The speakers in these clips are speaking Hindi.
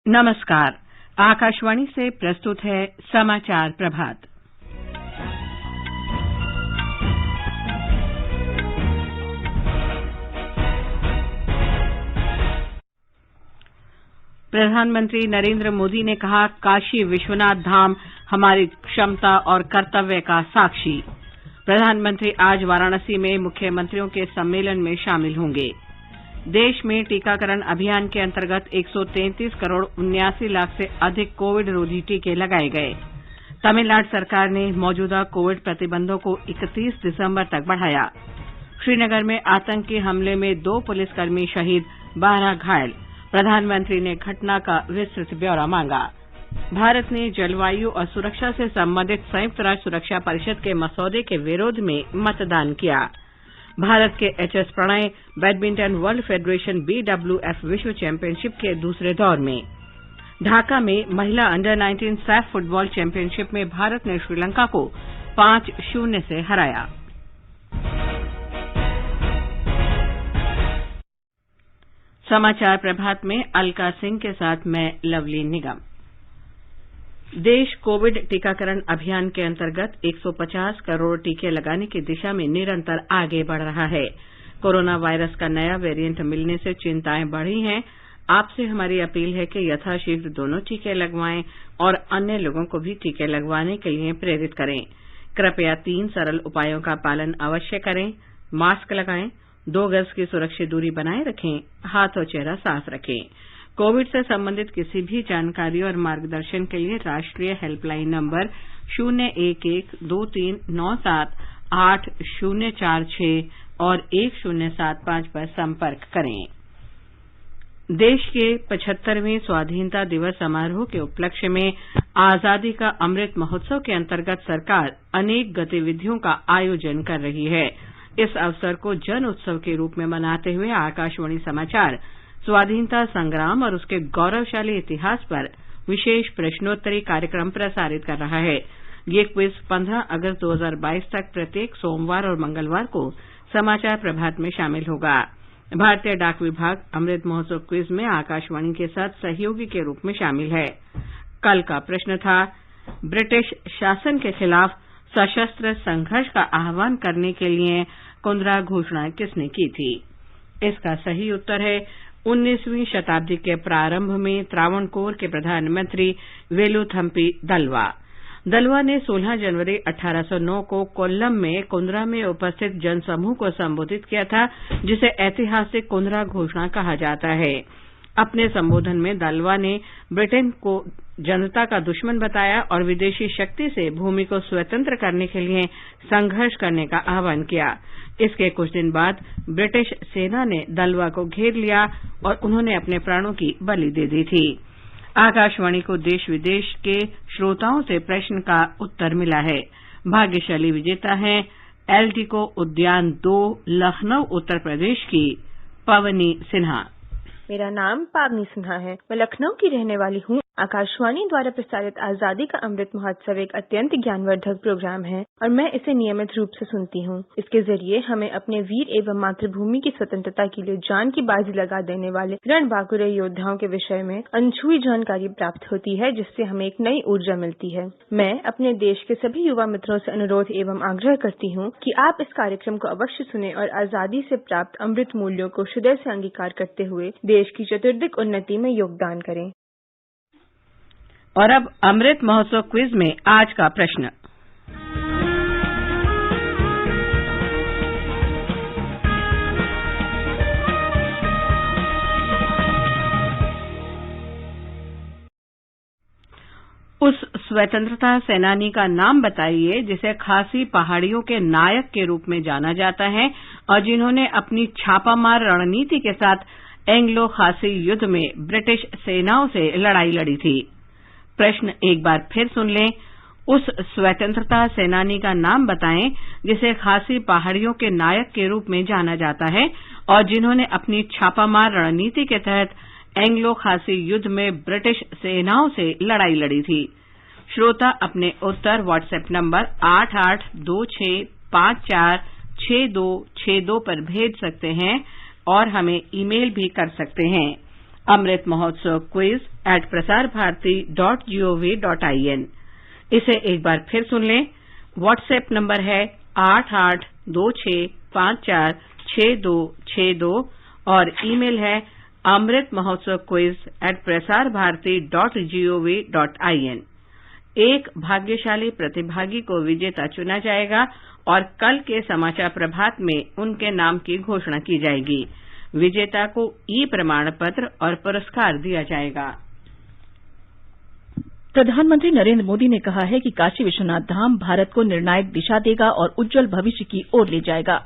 नमस्कार। आकाशवाणी से प्रस्तुत है समाचार प्रभात। प्रधानमंत्री नरेंद्र मोदी ने कहा, काशी विश्वनाथ धाम हमारी क्षमता और कर्तव्य का साक्षी। प्रधानमंत्री आज वाराणसी में मुख्यमंत्रियों के सम्मेलन में शामिल होंगे। देश में टीकाकरण अभियान के अंतर्गत 133 करोड़ 79 लाख से अधिक कोविड रोधी टीके लगाए गए। तमिलनाडु सरकार ने मौजूदा कोविड प्रतिबंधों को 31 दिसंबर तक बढ़ाया। श्रीनगर में आतंकी हमले में 2 पुलिसकर्मी शहीद, 12 घायल। प्रधानमंत्री ने घटना का विस्तृत ब्यौरा मांगा। भारत ने जलवायु और सुरक्षा से संबंधित संयुक्त राष्ट्र सुरक्षा परिषद के मसौदे के विरोध में मतदान किया। भारत के HS Prannoy badminton world federation BWF विश्व चैंपियनशिप के दूसरे दौर में। ढाका में महिला अंडर 19 सैफ फुटबॉल चैंपियनशिप में भारत ने श्रीलंका को 5-0 से हराया। समाचार प्रभात में अलका सिंह के साथ मैं लवली निगम। देश कोविड टीकाकरण अभियान के अंतर्गत 150 करोड़ टीके लगाने की दिशा में निरंतर आगे बढ़ रहा है। कोरोना वायरस का नया वेरिएंट मिलने से चिंताएं बढ़ी हैं। आपसे हमारी अपील है कि यथाशीघ्र दोनों टीके लगवाएं और अन्य लोगों को भी टीके लगवाने के लिए प्रेरित करें। कृपया 3 सरल उपायों का पालन अवश्य करें। मास्क लगाएं, 2 गज की सुरक्षित दूरी बनाए रखें, हाथ और चेहरा साफ रखें। कोविड से संबंधित किसी भी जानकारी और मार्गदर्शन के लिए राष्ट्रीय हेल्पलाइन नंबर 011-2397-8046 और 1075 पर संपर्क करें। देश के 75वें स्वाधीनता दिवस समारोह के उपलक्ष्य में आजादी का अमृत महोत्सव के अंतर्गत सरकार अनेक गतिविधियों का आयोजन कर रही है। इस अवसर को जन उत्सव के रूप में मनाते हुए आकाशवाणी समाचार स्वाधीनता संग्राम और उसके गौरवशाली इतिहास पर विशेष प्रश्नोत्तरी कार्यक्रम प्रसारित कर रहा है। ये क्विज 15 अगस्त 2022 तक प्रत्येक सोमवार और मंगलवार को समाचार प्रभात में शामिल होगा। भारतीय डाक विभाग अमृत महोत्सव क्विज में आकाशवाणी के साथ सहयोगी के रूप में शामिल है। कल का प्रश्न था, ब्रिटिश शासन के खिलाफ सशस्त्र संघर्ष का आह्वान करने के लिए कुंद्रा घोषणा किसने की थी? इसका सही उत्तर है 19वीं शताब्दी के प्रारंभ में त्रावणकोर के प्रधानमंत्री वेलुथम्पी दलवा। दलवा ने 16 जनवरी 1809 को कोल्लम में कुंद्रा में उपस्थित जनसमूह को संबोधित किया था, जिसे ऐतिहासिक कुंद्रा घोषणा कहा जाता है। अपने संबोधन में दलवा ने ब्रिटेन को जनता का दुश्मन बताया और विदेशी शक्ति से भूमि को स्वतंत्र करने के लिए संघर्ष करने का आह्वान किया। इसके कुछ दिन बाद ब्रिटिश सेना ने दलवा को घेर लिया और उन्होंने अपने प्राणों की बलि दे दी थी। आकाशवाणी को देश विदेश के श्रोताओं से प्रश्न का उत्तर मिला है। भाग्यशाली विजेता हैं एल्टिको उद्यान 2, लखनऊ, उत्तर प्रदेश की पवनी सिन्हा। मेरा नाम पावनी सिन्हा है। मैं लखनऊ की रहने वाली हूँ। आकाशवाणी द्वारा प्रसारित आजादी का अमृत महोत्सव एक अत्यंत ज्ञानवर्धक प्रोग्राम है और मैं इसे नियमित रूप से सुनती हूँ। इसके जरिए हमें अपने वीर एवं मातृभूमि की स्वतंत्रता के लिए जान की बाजी लगा देने वाले रणबांकुरे योद्धाओं के विषय में अनछुई जानकारी प्राप्त होती है, जिससे हमें एक नई ऊर्जा मिलती है। मैं अपने देश के सभी युवा मित्रों से अनुरोध एवं आग्रह करती हूँ कि आप इस कार्यक्रम को अवश्य सुने और आजादी से प्राप्त अमृत मूल्यों को हृदय से अंगीकार करते हुए देश की चतुर्दिक उन्नति में योगदान करें। और अब अमृत महोत्सव क्विज में आज का प्रश्न। उस स्वतंत्रता सेनानी का नाम बताइए जिसे खासी पहाड़ियों के नायक के रूप में जाना जाता है और जिन्होंने अपनी छापामार रणनीति के साथ एंग्लो खासी युद्ध में ब्रिटिश सेनाओं से लड़ाई लड़ी थी। प्रश्न एक बार फिर सुन लें। उस स्वतंत्रता सेनानी का नाम बताएं जिसे खासी पहाड़ियों के नायक के रूप में जाना जाता है और जिन्होंने अपनी छापामार रणनीति के तहत एंग्लो खासी युद्ध में ब्रिटिश सेनाओं से लड़ाई लड़ी थी। श्रोता अपने उत्तर व्हाट्सएप नंबर 8826546262 पर भेज सकते हैं और हमें ईमेल भी कर सकते हैं। अमृत महोत्सव quiz@prasarbharati.gov.in। इसे एक बार फिर सुन लें। व्हाट्सएप नंबर है 8826546262 और ईमेल है amritmahotsav@prasarbharati.gov.in। एक भाग्यशाली प्रतिभागी को विजेता चुना जाएगा और कल के समाचार प्रभात में उनके नाम की घोषणा की जाएगी। विजेता को ई प्रमाण पत्र और पुरस्कार दिया जाएगा। प्रधानमंत्री नरेंद्र मोदी ने कहा है कि काशी विश्वनाथ धाम भारत को निर्णायक दिशा देगा और उज्जवल भविष्य की ओर ले जाएगा।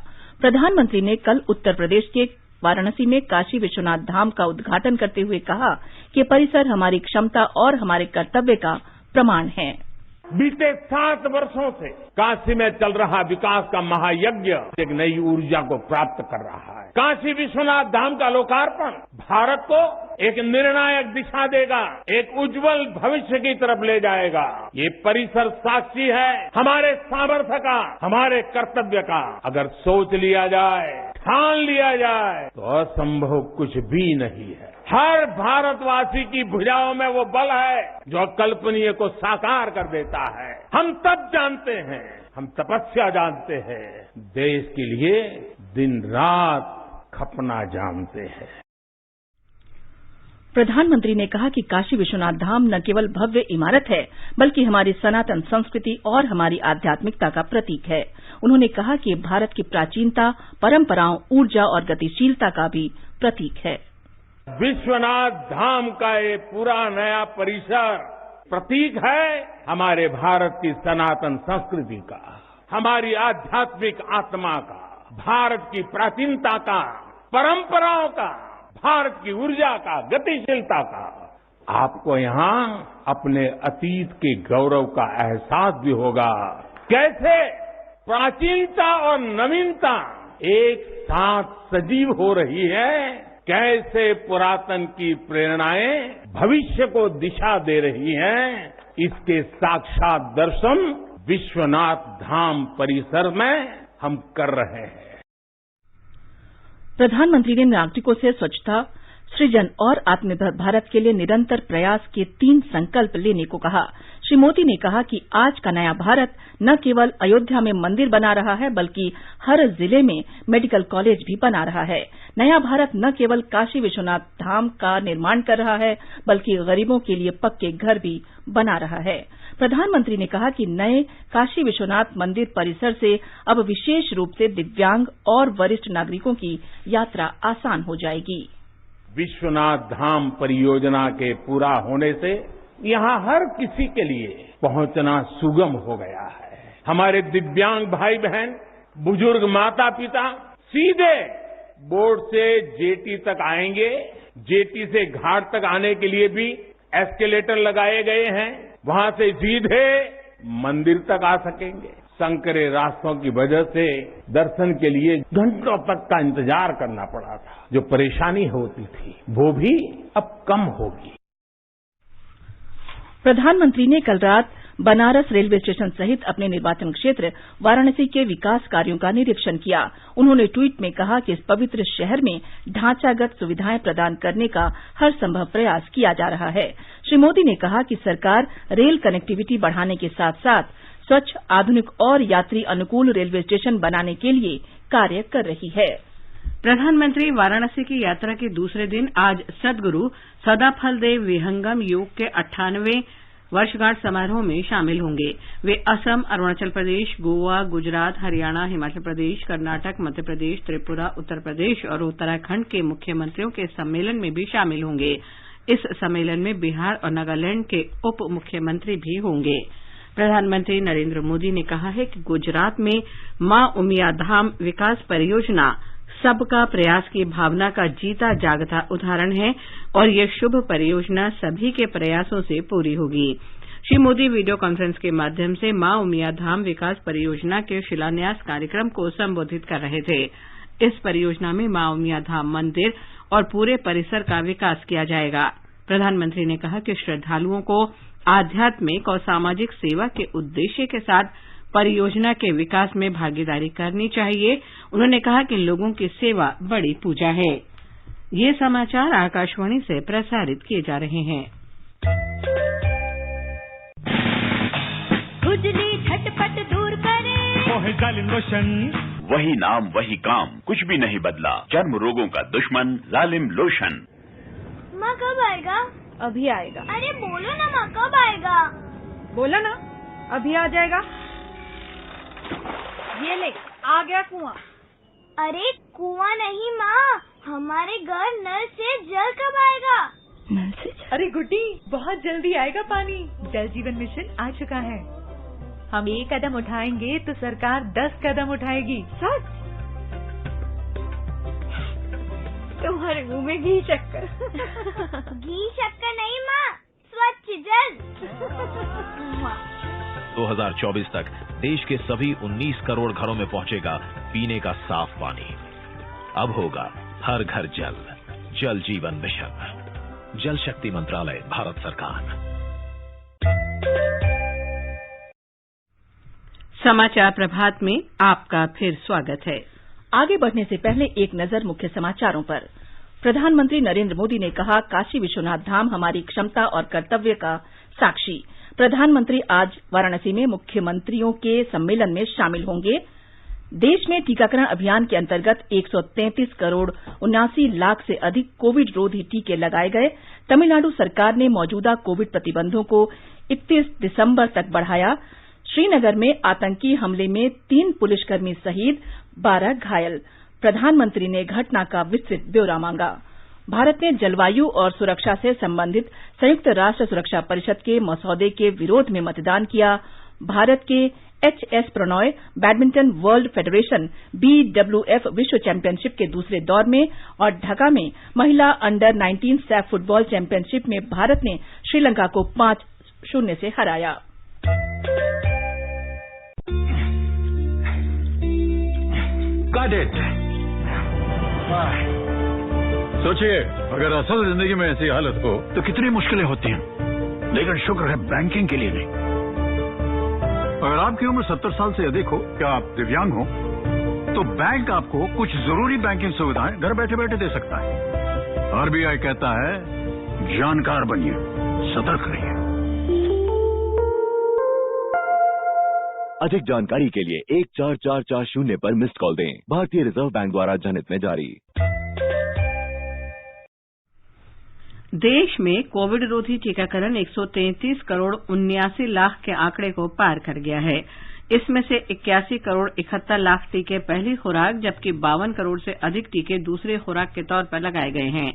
प्रधानमंत्री ने कल उत्तर प्रदेश के वाराणसी में काशी विश्वनाथ धाम का उद्घाटन करते हुए कहा कि परिसर हमारी क्षमता और हमारे कर्तव्य का प्रमाण है। बीते 7 वर्षों से काशी में चल रहा विकास का महायज्ञ एक नई ऊर्जा को प्राप्त कर रहा है। काशी विश्वनाथ धाम का लोकार्पण भारत को एक निर्णायक दिशा देगा, एक उज्जवल भविष्य की तरफ ले जाएगा। ये परिसर साक्षी है हमारे सामर्थ्य का, हमारे कर्तव्य का। अगर सोच लिया जाए, ठान लिया जाए तो असंभव कुछ भी नहीं है। हर भारतवासी की भुजाओं में वो बल है जो अकल्पनीय को साकार कर देता है। हम तप जानते हैं, हम तपस्या जानते हैं, देश के लिए दिन रात खपना जानते हैं। प्रधानमंत्री ने कहा कि काशी विश्वनाथ धाम न केवल भव्य इमारत है बल्कि हमारी सनातन संस्कृति और हमारी आध्यात्मिकता का प्रतीक है। उन्होंने कहा कि भारत की प्राचीनता, परंपराओं, ऊर्जा और गतिशीलता का भी प्रतीक है। विश्वनाथ धाम का ये पूरा नया परिसर प्रतीक है हमारे भारत की सनातन संस्कृति का, हमारी आध्यात्मिक आत्मा का, भारत की प्राचीनता का, परंपराओं का, भारत की ऊर्जा का, गतिशीलता का। आपको यहाँ अपने अतीत के गौरव का एहसास भी होगा। कैसे प्राचीनता और नवीनता एक साथ सजीव हो रही है, कैसे पुरातन की प्रेरणाएं भविष्य को दिशा दे रही हैं, इसके साक्षात दर्शन विश्वनाथ धाम परिसर में हम कर रहे हैं। प्रधानमंत्री ने नागरिकों से स्वच्छता, सृजन और आत्मनिर्भर भारत के लिए निरंतर प्रयास के 3 संकल्प लेने को कहा। श्री मोदी ने कहा कि आज का नया भारत न केवल अयोध्या में मंदिर बना रहा है बल्कि हर जिले में मेडिकल कॉलेज भी बना रहा है। नया भारत न केवल काशी विश्वनाथ धाम का निर्माण कर रहा है बल्कि गरीबों के लिए पक्के घर भी बना रहा है। प्रधानमंत्री ने कहा कि नए काशी विश्वनाथ मंदिर परिसर से अब विशेष रूप से दिव्यांग और वरिष्ठ नागरिकों की यात्रा आसान हो जाएगी। विश्वनाथ धाम परियोजना के पूरा होने से यहाँ हर किसी के लिए पहुंचना सुगम हो गया है। हमारे दिव्यांग भाई बहन, बुजुर्ग माता पिता सीधे बोर्ड से जेटी तक आएंगे। जेटी से घाट तक आने के लिए भी एस्केलेटर लगाए गए हैं, वहां से सीधे मंदिर तक आ सकेंगे। संकरे रास्तों की वजह से दर्शन के लिए घंटों तक का इंतजार करना पड़ा था। जो परेशानी होती थी वो भी अब कम होगी। प्रधानमंत्री ने कल रात बनारस रेलवे स्टेशन सहित अपने निर्वाचन क्षेत्र वाराणसी के विकास कार्यों का निरीक्षण किया। उन्होंने ट्वीट में कहा कि इस पवित्र शहर में ढांचागत सुविधाएं प्रदान करने का हर संभव प्रयास किया जा रहा है। श्री मोदी ने कहा कि सरकार रेल कनेक्टिविटी बढ़ाने के साथ साथ स्वच्छ, आधुनिक और यात्री अनुकूल रेलवे स्टेशन बनाने के लिए कार्य कर रही है। प्रधानमंत्री वाराणसी की यात्रा के दूसरे दिन आज सद्गुरु सदाफलदेव विहंगम योग के 98वें वर्षगांठ समारोह में शामिल होंगे। वे असम, अरुणाचल प्रदेश, गोवा, गुजरात, हरियाणा, हिमाचल प्रदेश, कर्नाटक, मध्य प्रदेश, त्रिपुरा, उत्तर प्रदेश और उत्तराखंड के मुख्यमंत्रियों के सम्मेलन में भी शामिल होंगे। इस सम्मेलन में बिहार और नागालैंड के उप मुख्यमंत्री भी होंगे। प्रधानमंत्री नरेंद्र मोदी ने कहा है कि गुजरात में मां उमिया धाम विकास परियोजना सबका प्रयास की भावना का जीता जागता उदाहरण है और ये शुभ परियोजना सभी के प्रयासों से पूरी होगी। श्री मोदी वीडियो कॉन्फ्रेंस के माध्यम से मां उमिया धाम विकास परियोजना के शिलान्यास कार्यक्रम को संबोधित कर रहे थे। इस परियोजना में मां उमिया धाम मंदिर और पूरे परिसर का विकास किया जाएगा। प्रधानमंत्री ने कहा कि श्रद्धालुओं को आध्यात्मिक और सामाजिक सेवा के उद्देश्य के साथ परियोजना के विकास में भागीदारी करनी चाहिए। उन्होंने कहा कि लोगों की सेवा बड़ी पूजा है। ये समाचार आकाशवाणी से प्रसारित किए जा रहे हैं। खुजली झटपट दूर करे, मोहे जालिम लोशन, वही नाम वही काम, कुछ भी नहीं बदला। चर्म रोगों का दुश्मन जालिम लोशन। माँ कब आएगा? अभी आएगा। अरे बोलो ना माँ, कब आएगा? बोला ना, अभी आ जाएगा। ये ले, आ गया कुआं। अरे कुआं नहीं माँ, हमारे घर नल से जल कब आएगा? नल से? अरे गुड्डी, बहुत जल्दी आएगा पानी। जल जीवन मिशन आ चुका है। हम 1 कदम उठाएंगे तो सरकार 10 कदम उठाएगी। सच? तुम्हारे मुंह में घी शक्कर। घी शक्कर नहीं माँ, स्वच्छ जल। 2024 तक देश के सभी 19 करोड़ घरों में पहुंचेगा पीने का साफ पानी। अब होगा हर घर जल। जल जीवन मिशन, जल शक्ति मंत्रालय, भारत सरकार। समाचार प्रभात में आपका फिर स्वागत है। आगे बढ़ने से पहले एक नजर मुख्य समाचारों पर। प्रधानमंत्री नरेंद्र मोदी ने कहा, काशी विश्वनाथ धाम हमारी क्षमता और कर्तव्य का साक्षी। प्रधानमंत्री आज वाराणसी में मुख्यमंत्रियों के सम्मेलन में शामिल होंगे। देश में टीकाकरण अभियान के अंतर्गत 133 करोड़ 79 लाख से अधिक कोविड रोधी टीके लगाए गए। तमिलनाडु सरकार ने मौजूदा कोविड प्रतिबंधों को 31 दिसंबर तक बढ़ाया। श्रीनगर में आतंकी हमले में 3 पुलिसकर्मी शहीद, 12 घायल। प्रधानमंत्री ने घटना का विस्तृत ब्यौरा मांगा। भारत ने जलवायु और सुरक्षा से संबंधित संयुक्त राष्ट्र सुरक्षा परिषद के मसौदे के विरोध में मतदान किया। भारत के HS Prannoy badminton world federation BWF विश्व चैंपियनशिप के दूसरे दौर में और ढाका में महिला अंडर 19 सैफ फुटबॉल चैंपियनशिप में भारत ने श्रीलंका को 5-0 से हराया। सोचिए, अगर असल जिंदगी में ऐसी हालत हो तो कितनी मुश्किलें होती हैं, लेकिन शुक्र है बैंकिंग के लिए नहीं। अगर आपकी उम्र 70 साल से अधिक हो या आप दिव्यांग हो तो बैंक आपको कुछ जरूरी बैंकिंग सुविधाएं घर बैठे बैठे दे सकता है। आरबीआई कहता है, जानकार बनिए, सतर्क रहिए। अधिक जानकारी के लिए 14440 पर मिस्ड कॉल दें। भारतीय रिजर्व बैंक द्वारा जनहित में जारी। देश में कोविड रोधी टीकाकरण 133 करोड़ 79 लाख के आंकड़े को पार कर गया है। इसमें से 81 करोड़ 71 लाख टीके पहली खुराक, जबकि 52 करोड़ से अधिक टीके दूसरी खुराक के तौर पर लगाए गए हैं।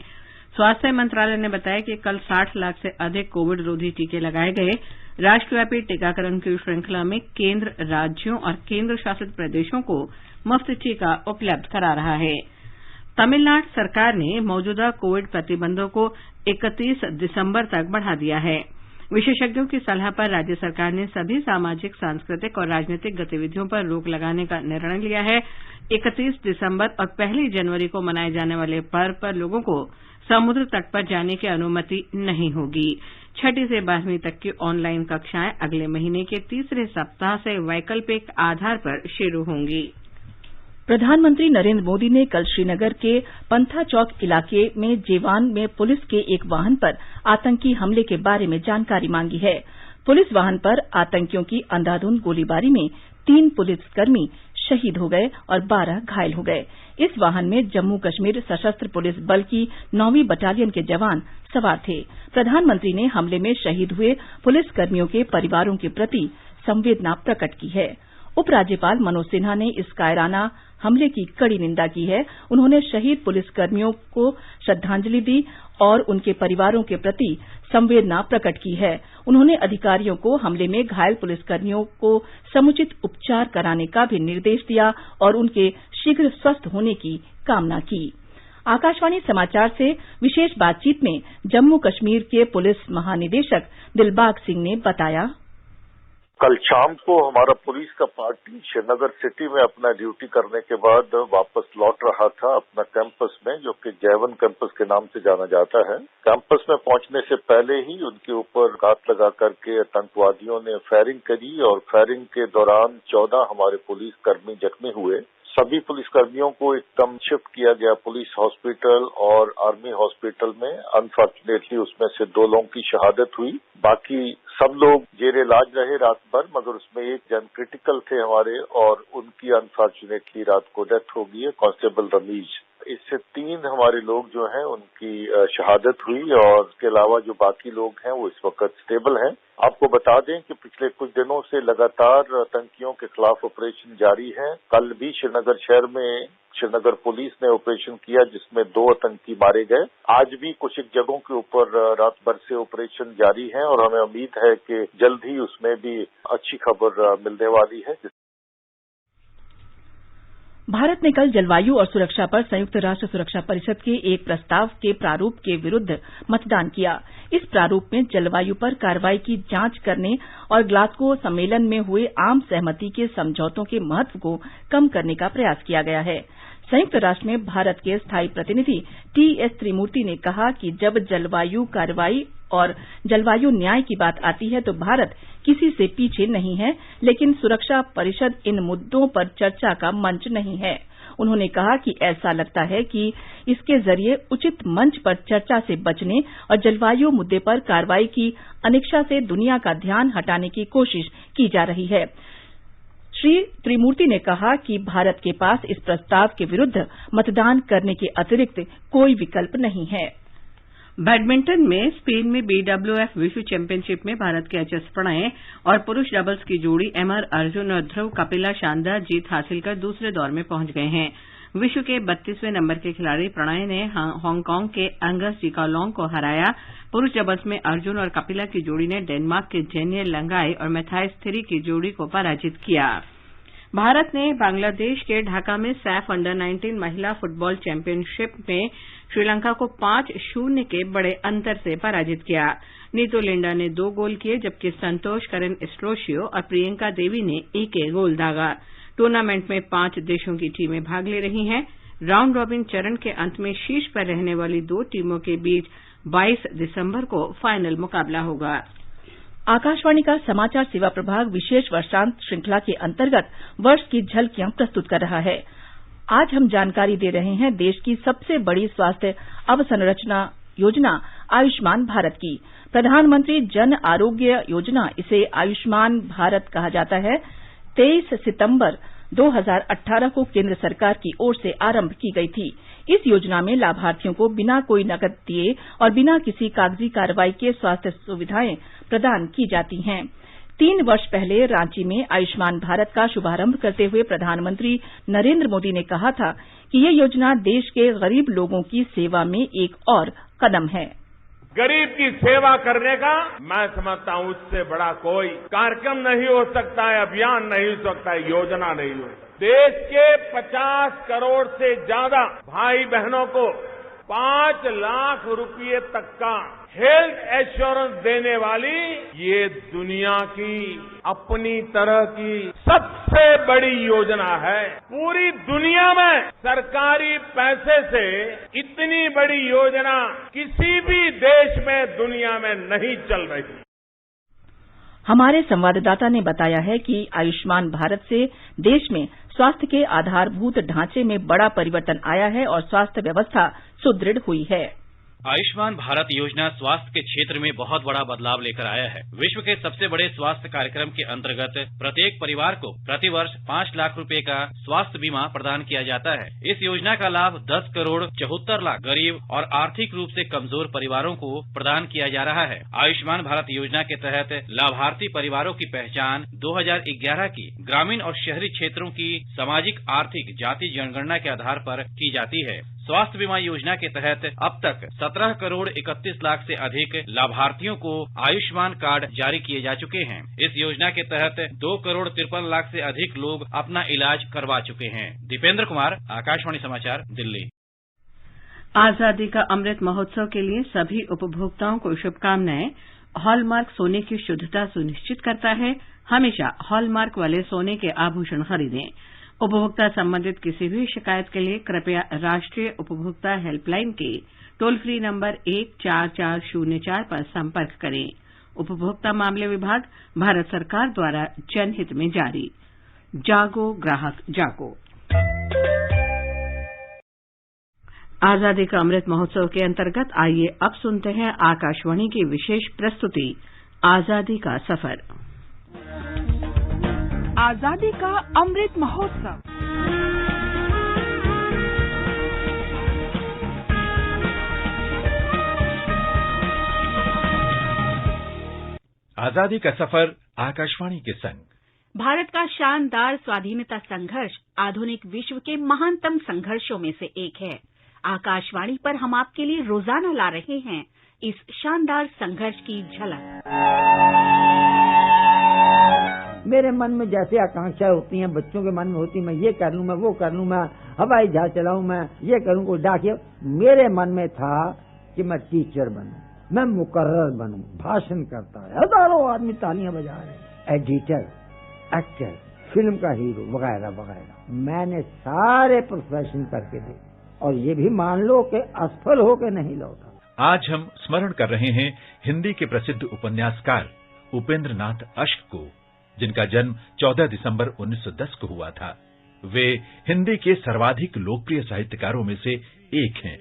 स्वास्थ्य मंत्रालय ने बताया कि कल 60 लाख से अधिक कोविड रोधी टीके लगाए गए। राष्ट्रव्यापी टीकाकरण की श्रृंखला में केंद्र राज्यों और केंद्र शासित प्रदेशों को मुफ्त टीका उपलब्ध करा रहा है। तमिलनाडु सरकार ने मौजूदा कोविड प्रतिबंधों को 31 दिसंबर तक बढ़ा दिया है। विशेषज्ञों की सलाह पर राज्य सरकार ने सभी सामाजिक, सांस्कृतिक और राजनीतिक गतिविधियों पर रोक लगाने का निर्णय लिया है। 31 दिसंबर और 1 जनवरी को मनाए जाने वाले पर्व पर लोगों को समुद्र तट पर जाने की अनुमति नहीं होगी। 6ठी से 12वीं तक की ऑनलाइन कक्षाएं अगले महीने के तीसरे सप्ताह से वैकल्पिक आधार पर शुरू होंगी। प्रधानमंत्री नरेंद्र मोदी ने कल श्रीनगर के पंथा चौक इलाके में जेवान में पुलिस के एक वाहन पर आतंकी हमले के बारे में जानकारी मांगी है। पुलिस वाहन पर आतंकियों की अंधाधुंध गोलीबारी में 3 पुलिसकर्मी शहीद हो गए और 12 घायल हो गए। इस वाहन में जम्मू कश्मीर सशस्त्र पुलिस बल की 9वीं बटालियन के जवान सवार थे। प्रधानमंत्री ने हमले में शहीद हुए पुलिसकर्मियों के परिवारों के प्रति संवेदना प्रकट की है। उपराज्यपाल मनोज सिन्हा ने इस कायराना हमले की कड़ी निंदा की है। उन्होंने शहीद पुलिसकर्मियों को श्रद्धांजलि दी और उनके परिवारों के प्रति संवेदना प्रकट की है। उन्होंने अधिकारियों को हमले में घायल पुलिसकर्मियों को समुचित उपचार कराने का भी निर्देश दिया और उनके शीघ्र स्वस्थ होने की कामना की। आकाशवाणी समाचार से विशेष बातचीत में जम्मू कश्मीर के पुलिस महानिदेशक दिलबाग सिंह ने बताया, कल शाम को हमारा पुलिस का पार्टी श्रीनगर सिटी में अपना ड्यूटी करने के बाद वापस लौट रहा था अपना कैंपस में, जो कि जयवन कैंपस के नाम से जाना जाता है। कैंपस में पहुंचने से पहले ही उनके ऊपर घात लगा करके आतंकवादियों ने फायरिंग करी और फायरिंग के दौरान 14 हमारे पुलिस कर्मी जख्मी हुए। सभी पुलिसकर्मियों को एकदम शिफ्ट किया गया पुलिस हॉस्पिटल और आर्मी हॉस्पिटल में। अनफॉर्चुनेटली उसमें से 2 लोगों की शहादत हुई, बाकी सब लोग जेर इलाज रहे रात भर, मगर उसमें एक जन क्रिटिकल थे हमारे और उनकी अनफॉर्चुनेटली रात को डेथ हो गई है, कांस्टेबल रमीज। इससे 3 हमारे लोग जो हैं उनकी शहादत हुई और इसके अलावा जो बाकी लोग हैं वो इस वक्त स्टेबल हैं। आपको बता दें कि पिछले कुछ दिनों से लगातार आतंकियों के खिलाफ ऑपरेशन जारी है। कल भी श्रीनगर शहर में श्रीनगर पुलिस ने ऑपरेशन किया जिसमें 2 आतंकी मारे गए। आज भी कुछ एक जगहों के ऊपर रात भर से ऑपरेशन जारी है और हमें उम्मीद है कि जल्द ही उसमें भी अच्छी खबर मिलने वाली है। भारत ने कल जलवायु और सुरक्षा पर संयुक्त राष्ट्र सुरक्षा परिषद के एक प्रस्ताव के प्रारूप के विरुद्ध मतदान किया। इस प्रारूप में जलवायु पर कार्रवाई की जांच करने और ग्लासगो सम्मेलन में हुए आम सहमति के समझौतों के महत्व को कम करने का प्रयास किया गया है। संयुक्त राष्ट्र में भारत के स्थायी प्रतिनिधि टीएस त्रिमूर्ति ने कहा कि जब जलवायु कार्रवाई और जलवायु न्याय की बात आती है तो भारत किसी से पीछे नहीं है, लेकिन सुरक्षा परिषद इन मुद्दों पर चर्चा का मंच नहीं है। उन्होंने कहा कि ऐसा लगता है कि इसके जरिए उचित मंच पर चर्चा से बचने और जलवायु मुद्दे पर कार्रवाई की अनिच्छा से दुनिया का ध्यान हटाने की कोशिश की जा रही है। श्री त्रिमूर्ति ने कहा कि भारत के पास इस प्रस्ताव के विरुद्ध मतदान करने के अतिरिक्त कोई विकल्प नहीं है। बैडमिंटन में स्पेन में बीडब्ल्यूएफ विश्व चैंपियनशिप में भारत के एचएस प्रणय और पुरुष डबल्स की जोड़ी एमआर अर्जुन और ध्रुव कपिला शानदार जीत हासिल कर दूसरे दौर में पहुंच गए हैं। विश्व के 32वें नंबर के खिलाड़ी प्रणय ने हांगकांग के एंगस जिकालोंग को हराया। पुरुष डबल्स में अर्जुन और कपिला की जोड़ी ने डेनमार्क के जेनियल लंगाई और मैथाइस थिरी की जोड़ी को पराजित किया। भारत ने बांग्लादेश के ढाका में सैफ अंडर-19 महिला फुटबॉल चैंपियनशिप में श्रीलंका को 5-0 के बड़े अंतर से पराजित किया। नीतू लिंडा ने 2 गोल किए जबकि संतोष करेन एस्ट्रोशियो और प्रियंका देवी ने एक गोल दागा। टूर्नामेंट में 5 देशों की टीमें भाग ले रही हैं। राउंड रॉबिन चरण के अंत में शीर्ष पर रहने वाली 2 टीमों के बीच 22 दिसंबर को फाइनल मुकाबला होगा। आकाशवाणी का समाचार सेवा प्रभाग विशेष वर्षांत श्रृंखला के अंतर्गत वर्ष की झलकियां प्रस्तुत कर रहा है। आज हम जानकारी दे रहे हैं देश की सबसे बड़ी स्वास्थ्य अवसंरचना योजना आयुष्मान भारत की। प्रधानमंत्री जन आरोग्य योजना, इसे आयुष्मान भारत कहा जाता है, 23 सितंबर 2018 को केंद्र सरकार की ओर से आरंभ की गई थी। इस योजना में लाभार्थियों को बिना कोई नकद दिए और बिना किसी कागजी कार्रवाई के स्वास्थ्य सुविधाएं प्रदान की जाती हैं। 3 वर्ष पहले रांची में आयुष्मान भारत का शुभारंभ करते हुए प्रधानमंत्री नरेंद्र मोदी ने कहा था कि ये योजना देश के गरीब लोगों की सेवा में एक और कदम है। गरीब की सेवा करने का मैं समझता हूं उससे बड़ा कोई कार्यक्रम नहीं हो सकता है, अभियान नहीं हो सकता है, योजना नहीं हो सकता। देश के 50 करोड़ से ज्यादा भाई बहनों को 5 लाख रुपये तक का हेल्थ एश्योरेंस देने वाली ये दुनिया की अपनी तरह की सबसे बड़ी योजना है। पूरी दुनिया में सरकारी पैसे से इतनी बड़ी योजना किसी भी देश में दुनिया में नहीं चल रही। हमारे संवाददाता ने बताया है कि आयुष्मान भारत से देश में स्वास्थ्य के आधारभूत ढांचे में बड़ा परिवर्तन आया है और स्वास्थ्य व्यवस्था सुदृढ़ हुई है। आयुष्मान भारत योजना स्वास्थ्य के क्षेत्र में बहुत बड़ा बदलाव लेकर आया है। विश्व के सबसे बड़े स्वास्थ्य कार्यक्रम के अंतर्गत प्रत्येक परिवार को प्रतिवर्ष 5 लाख रुपए का स्वास्थ्य बीमा प्रदान किया जाता है। इस योजना का लाभ 10 करोड़ 74 लाख गरीब और आर्थिक रूप से कमजोर परिवारों को प्रदान किया जा रहा है। आयुष्मान भारत योजना के तहत लाभार्थी परिवारों की पहचान 2011 की ग्रामीण और शहरी क्षेत्रों की सामाजिक आर्थिक जाति जनगणना के आधार पर की जाती है। स्वास्थ्य बीमा योजना के तहत अब तक 17 करोड़ 31 लाख से अधिक लाभार्थियों को आयुष्मान कार्ड जारी किए जा चुके हैं। इस योजना के तहत 2 करोड़ 53 लाख से अधिक लोग अपना इलाज करवा चुके हैं। दीपेंद्र कुमार, आकाशवाणी समाचार, दिल्ली। आजादी का अमृत महोत्सव के लिए सभी उपभोक्ताओं को शुभकामनाएं। हॉलमार्क सोने की शुद्धता सुनिश्चित करता है। हमेशा हॉलमार्क वाले सोने के आभूषण खरीदें। उपभोक्ता संबंधित किसी भी शिकायत के लिए कृपया राष्ट्रीय उपभोक्ता हेल्पलाइन के टोल फ्री नंबर 14404 पर संपर्क करें। उपभोक्ता मामले विभाग, भारत सरकार द्वारा जनहित में जारी। जागो ग्राहक जागो। आजादी का अमृत महोत्सव के अंतर्गत आइए अब सुनते हैं आकाशवाणी की विशेष प्रस्तुति आजादी का सफर। आजादी का अमृत महोत्सव। आजादी का सफर आकाशवाणी के संग। भारत का शानदार स्वाधीनता संघर्ष आधुनिक विश्व के महानतम संघर्षों में से एक है। आकाशवाणी पर हम आपके लिए रोजाना ला रहे हैं इस शानदार संघर्ष की झलक। मेरे मन में जैसे आकांक्षाएं होती हैं, बच्चों के मन में होती, मैं ये कर लूं, मैं वो कर लूं, मैं हवाई जहाज चलाऊं, मैं ये करूं, कोई डाकिया। मेरे मन में था कि मैं टीचर बनूं, मैं मुकर्रर बनूं, भाषण करता है, हजारों आदमी तालियां बजा रहे, एडिटर, एक्टर, फिल्म का हीरो वगैरह वगैरह। मैंने सारे प्रोफेशन करके देखे और ये भी मान लो कि असफल होकर नहीं लौटा। आज हम स्मरण कर रहे हैं हिंदी के प्रसिद्ध उपन्यासकार उपेंद्र नाथ अश्क को, जिनका जन्म 14 दिसंबर 1910 को हुआ था। वे हिंदी के सर्वाधिक लोकप्रिय साहित्यकारों में से एक हैं।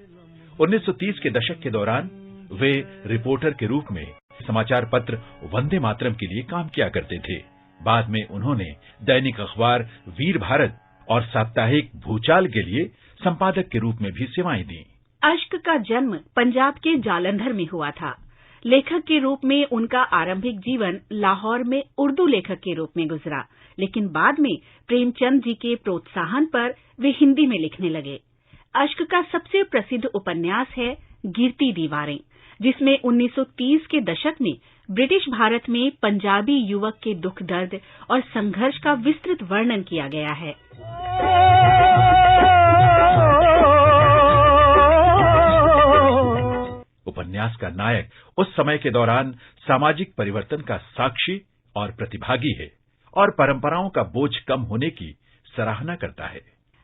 1930 के दशक के दौरान वे रिपोर्टर के रूप में समाचार पत्र वंदे मातरम के लिए काम किया करते थे। बाद में उन्होंने दैनिक अखबार वीर भारत और साप्ताहिक भूचाल के लिए संपादक के रूप में भी सेवाएं दी। अश्क का जन्म पंजाब के जालंधर में हुआ था। लेखक के रूप में उनका आरंभिक जीवन लाहौर में उर्दू लेखक के रूप में गुजरा, लेकिन बाद में प्रेमचंद जी के प्रोत्साहन पर वे हिंदी में लिखने लगे। अश्क का सबसे प्रसिद्ध उपन्यास है गिरती दीवारें, जिसमें 1930 के दशक में ब्रिटिश भारत में पंजाबी युवक के दुख दर्द और संघर्ष का विस्तृत वर्णन किया गया है। उपन्यास का नायक उस समय के दौरान सामाजिक परिवर्तन का साक्षी और प्रतिभागी है और परंपराओं का बोझ कम होने की सराहना करता है।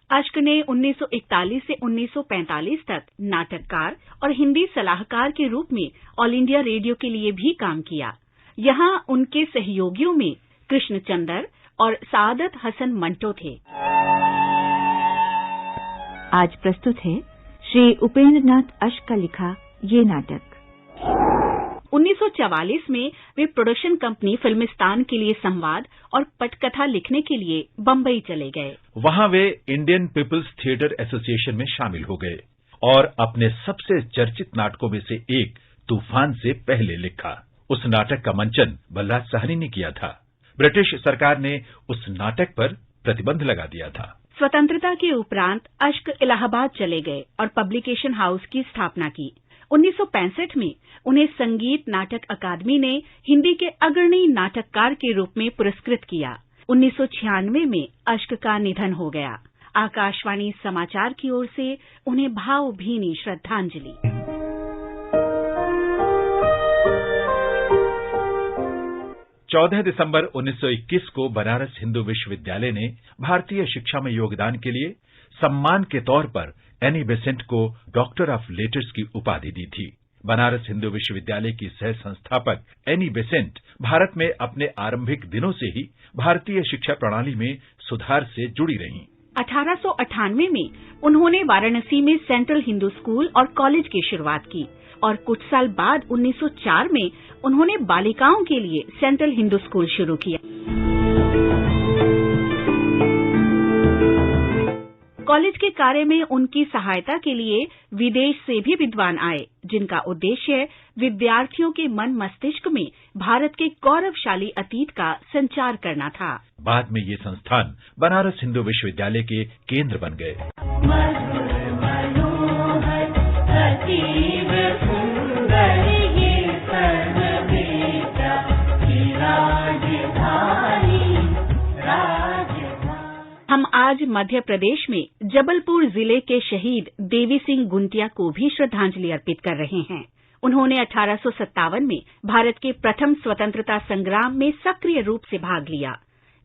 अश्क ने 1941 से 1945 तक नाटककार और हिंदी सलाहकार के रूप में ऑल इंडिया रेडियो के लिए भी काम किया। यहाँ उनके सहयोगियों में कृष्णचंदर और सादत हसन मंटो थे। आज प्रस्तुत है श्री उपेंद्र नाथ अश्क का लिखा ये नाटक। 1944 में वे प्रोडक्शन कंपनी फिल्मिस्तान के लिए संवाद और पटकथा लिखने के लिए बंबई चले गए। वहां वे इंडियन पीपल्स थिएटर एसोसिएशन में शामिल हो गए और अपने सबसे चर्चित नाटकों में से एक तूफान से पहले लिखा। उस नाटक का मंचन बलराज साहनी ने किया था। ब्रिटिश सरकार ने उस नाटक पर प्रतिबंध लगा दिया था। स्वतंत्रता के उपरांत अश्क इलाहाबाद चले गए और पब्लिकेशन हाउस की स्थापना की। 1965 में उन्हें संगीत नाटक अकादमी ने हिंदी के अग्रणी नाटककार के रूप में पुरस्कृत किया। 1996 में अश्क का निधन हो गया। आकाशवाणी समाचार की ओर से उन्हें भावभीनी श्रद्धांजलि। चौदह दिसंबर 1921 को बनारस हिंदू विश्वविद्यालय ने भारतीय शिक्षा में योगदान के लिए सम्मान के तौर पर एनी बेसेंट को डॉक्टर ऑफ लेटर्स की उपाधि दी थी। बनारस हिंदू विश्वविद्यालय की सह संस्थापक एनी बेसेंट भारत में अपने आरंभिक दिनों से ही भारतीय शिक्षा प्रणाली में सुधार से जुड़ी रहीं। 1898 में उन्होंने वाराणसी में सेंट्रल हिंदू स्कूल और कॉलेज की शुरुआत की और कुछ साल बाद 1904 में उन्होंने बालिकाओं के लिए सेंट्रल हिंदू स्कूल शुरू किया। कॉलेज के कार्य में उनकी सहायता के लिए विदेश से भी विद्वान आए, जिनका उद्देश्य विद्यार्थियों के मन मस्तिष्क में भारत के गौरवशाली अतीत का संचार करना था। बाद में ये संस्थान बनारस हिंदू विश्वविद्यालय के केंद्र बन गए। हम आज मध्य प्रदेश में जबलपुर जिले के शहीद देवी सिंह गुंतिया को भी श्रद्धांजलि अर्पित कर रहे हैं। उन्होंने 1857 में भारत के प्रथम स्वतंत्रता संग्राम में सक्रिय रूप से भाग लिया।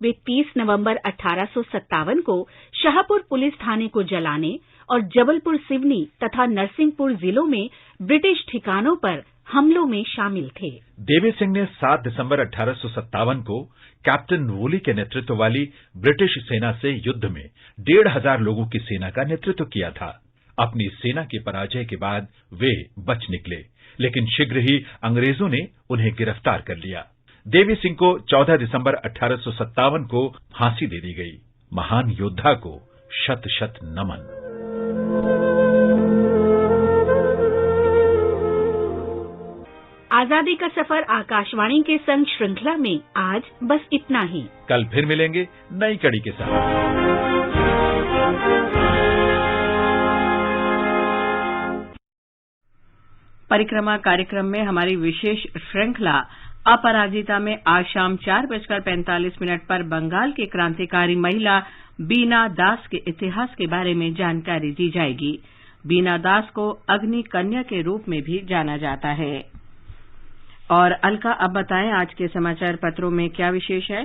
वे 30 नवंबर 1857 को शाहपुर पुलिस थाने को जलाने और जबलपुर सिवनी तथा नरसिंहपुर जिलों में ब्रिटिश ठिकानों पर हमलों में शामिल थे। देवी सिंह ने 7 दिसंबर 1857 को कैप्टन वूली के नेतृत्व वाली ब्रिटिश सेना से युद्ध में 1,500 लोगों की सेना का नेतृत्व किया था। अपनी सेना की पराजय के बाद वे बच निकले, लेकिन शीघ्र ही अंग्रेजों ने उन्हें गिरफ्तार कर लिया। देवी सिंह को 14 दिसंबर 1857 को फांसी दे दी गई। महान योद्धा को शत शत नमन। आजादी का सफर आकाशवाणी के संग श्रृंखला में आज बस इतना ही। कल फिर मिलेंगे नई कड़ी के साथ। परिक्रमा कार्यक्रम में हमारी विशेष श्रृंखला अपराजिता में आज शाम 4:45 पर बंगाल की क्रांतिकारी महिला बीना दास के इतिहास के बारे में जानकारी दी जाएगी। बीना दास को अग्नि कन्या के रूप में भी जाना जाता है। और अलका, अब बताएं आज के समाचार पत्रों में क्या विशेष है?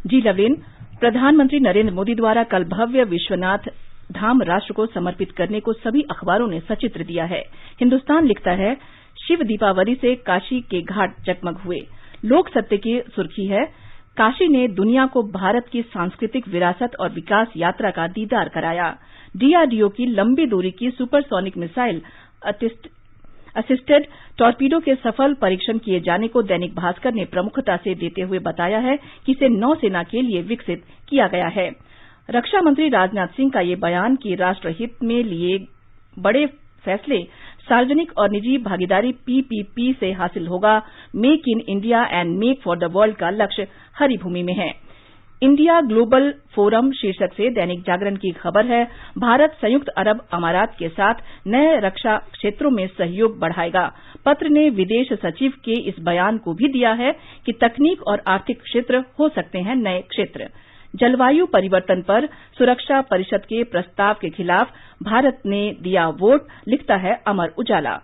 जी लवलीन, प्रधानमंत्री नरेंद्र मोदी द्वारा कल भव्य विश्वनाथ धाम राष्ट्र को समर्पित करने को सभी अखबारों ने सचित्र दिया है। हिन्दुस्तान लिखता है, शिव दीपावली से काशी के घाट जगमग हुए। लोक सत्य की सुर्खी है, काशी ने दुनिया को भारत की सांस्कृतिक विरासत और विकास यात्रा का दीदार कराया। डीआरडीओ की लंबी दूरी की सुपरसोनिक मिसाइल असिस्टेड टॉर्पीडो के सफल परीक्षण किए जाने को दैनिक भास्कर ने प्रमुखता से देते हुए बताया है कि इसे नौसेना के लिए विकसित किया गया है। रक्षा मंत्री राजनाथ सिंह का ये बयान कि राष्ट्रहित में लिए बड़े फैसले सार्वजनिक और निजी भागीदारी पीपीपी से हासिल होगा। Make in India and make for the world का लक्ष्य हरी भूमि में है। इंडिया ग्लोबल फोरम शीर्षक से दैनिक जागरण की खबर है, भारत संयुक्त अरब अमारात के साथ नए रक्षा क्षेत्रों में सहयोग बढ़ाएगा। पत्र ने विदेश सचिव के इस बयान को भी दिया है कि तकनीक और आर्थिक क्षेत्र हो सकते हैं नए क्षेत्र। जलवायु परिवर्तन पर सुरक्षा परिषद के प्रस्ताव के खिलाफ भारत ने दिया वोट, लिखता है अमर उजाला।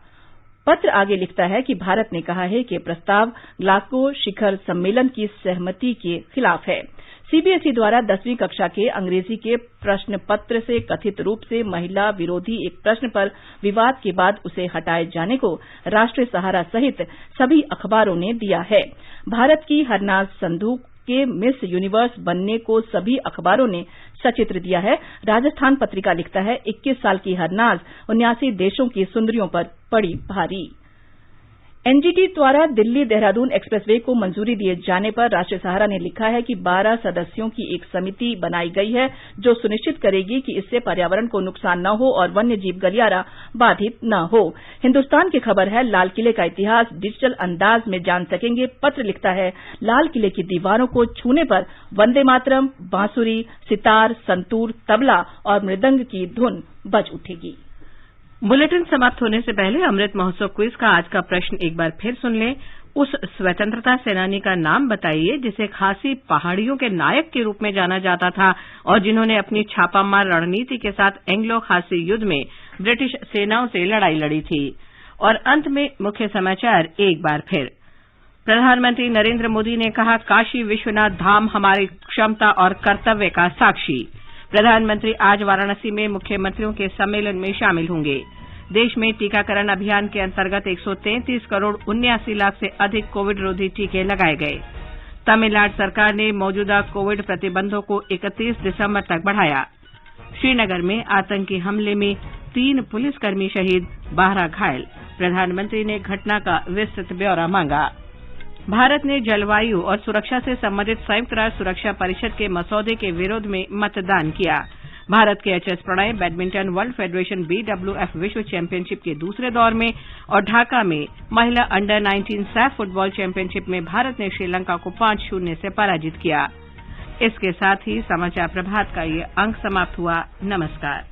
पत्र आगे लिखता है कि भारत ने कहा है कि प्रस्ताव ग्लासगो शिखर सम्मेलन की सहमति के खिलाफ है। सीबीएसई द्वारा 10वीं कक्षा के अंग्रेजी के प्रश्न पत्र से कथित रूप से महिला विरोधी एक प्रश्न पर विवाद के बाद उसे हटाए जाने को राष्ट्रीय सहारा सहित सभी अखबारों ने दिया है। भारत की हरनाज संधू के मिस यूनिवर्स बनने को सभी अखबारों ने सचित्र दिया है। राजस्थान पत्रिका लिखता है, 21 साल की हरनाज 79 देशों की सुंदरियों पर पड़ी भारी। एनजीटी द्वारा दिल्ली देहरादून एक्सप्रेसवे को मंजूरी दिए जाने पर राष्ट्रीय सहारा ने लिखा है कि 12 सदस्यों की एक समिति बनाई गई है जो सुनिश्चित करेगी कि इससे पर्यावरण को नुकसान न हो और वन्य जीव गलियारा बाधित न हो। हिन्दुस्तान की खबर है, लाल किले का इतिहास डिजिटल अंदाज में जान सकेंगे। पत्र लिखता है, लाल किले की दीवारों को छूने पर वंदे मातरम, बांसुरी, सितार, संतूर, तबला और मृदंग की धुन बज उठेगी। बुलेटिन समाप्त होने से पहले अमृत महोत्सव क्विज का आज का प्रश्न एक बार फिर सुन लें। उस स्वतंत्रता सेनानी का नाम बताइए जिसे खासी पहाड़ियों के नायक के रूप में जाना जाता था और जिन्होंने अपनी छापामार रणनीति के साथ एंग्लो खासी युद्ध में ब्रिटिश सेनाओं से लड़ाई लड़ी थी। और अंत में मुख्य समाचार एक बार फिर। प्रधानमंत्री नरेंद्र मोदी ने कहा, काशी विश्वनाथ धाम हमारी क्षमता और कर्तव्य का साक्षी। प्रधानमंत्री आज वाराणसी में मुख्यमंत्रियों के सम्मेलन में शामिल होंगे। देश में टीकाकरण अभियान के अंतर्गत 133 करोड़ 79 लाख से अधिक कोविड रोधी टीके लगाए गए। तमिलनाडु सरकार ने मौजूदा कोविड प्रतिबंधों को 31 दिसंबर तक बढ़ाया। श्रीनगर में आतंकी हमले में 3 पुलिसकर्मी शहीद, 12 घायल। प्रधानमंत्री ने घटना का विस्तृत ब्यौरा मांगा। भारत ने जलवायु और सुरक्षा से संबंधित संयुक्त राष्ट्र सुरक्षा परिषद के मसौदे के विरोध में मतदान किया। भारत के HS Prannoy badminton world federation BWF विश्व चैंपियनशिप के दूसरे दौर में और ढाका में महिला अंडर 19 सैफ फुटबॉल चैंपियनशिप में भारत ने श्रीलंका को 5-0 से पराजित किया। इसके साथ ही समाचार प्रभात का ये अंक समाप्त हुआ। नमस्कार।